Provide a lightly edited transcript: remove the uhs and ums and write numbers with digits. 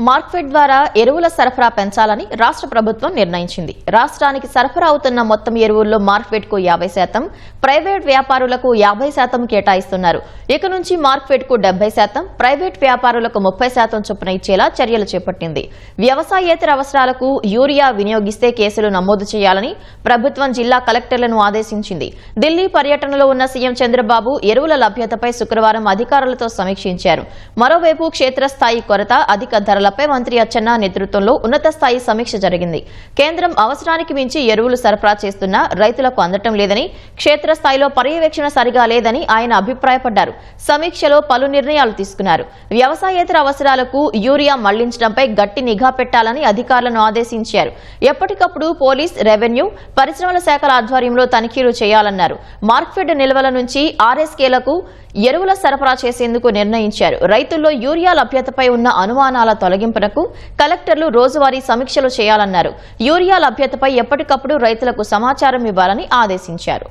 మార్క్ఫెడ్ ద్వారా ఎరువుల సరఫరా పెంచాలని రాష్ట్ర ప్రభుత్వం నిర్ణయించింది. రాష్ట్రానికి సరఫరా అవుతున్న మొత్తం ఎరువుల్లో మార్క్ఫెడ్ కు 50%, ప్రైవేట్ వ్యాపారులకు 50% కేటాయిస్తున్నారు. ఇక నుంచి మార్క్ఫెడ్ కు 70%, ప్రైవేట్ వ్యాపారులకు 30% చొప్పున ఇచ్చేలా చర్యలు చేపట్టింది. వ్యవసాయేతర అవసరాలకు యూరియా వినియోగిస్తే కేసులు నమోదు చేయాలని ప్రభుత్వం జిల్లా కలెక్టర్లను ఆదేశించింది. ఢిల్లీ పర్యటనలో ఉన్న సీఎం చంద్రబాబు ఎరువుల లభ్యతపై శుక్రవారం అధికారులతో సమీక్షించారు. మరోవైపు క్షేత్రస్థాయి కొరత, అధిక ధరలపై మంత్రి అచ్చెన్న నేతృత్వంలో ఉన్నత స్థాయి సమీక్ష జరిగింది. కేంద్రం అవసరానికి మించి ఎరువులు సరఫరా చేస్తున్నా రైతులకు అందటం లేదని, క్షేత్రస్థాయిలో పర్యవేక్షణ సరిగా లేదని ఆయన అభిప్రాయపడ్డారు. సమీక్షలో పలు నిర్ణయాలు తీసుకున్నారు. వ్యవసాయేతర అవసరాలకు యూరియా మళ్లించడంపై గట్టి నిఘా పెట్టాలని అధికారులను ఆదేశించారు. ఎప్పటికప్పుడు పోలీస్, రెవెన్యూ, పరిశ్రమల శాఖల ఆధ్వర్యంలో తనిఖీలు చేయాలన్నారు. మార్క్ఫెడ్ నిల్వల నుంచి ఆర్ఎస్కేలకు ఎరువుల సరఫరా చేసేందుకు నిర్ణయించారు. రైతుల్లో యూరియా లభ్యతపై ఉన్న అనుమానాల తొలగింపునకు కలెక్టర్లు రోజువారీ సమీక్షలు చేయాలన్నారు. యూరియా లభ్యతపై ఎప్పటికప్పుడు రైతులకు సమాచారం ఇవ్వాలని ఆదేశించారు.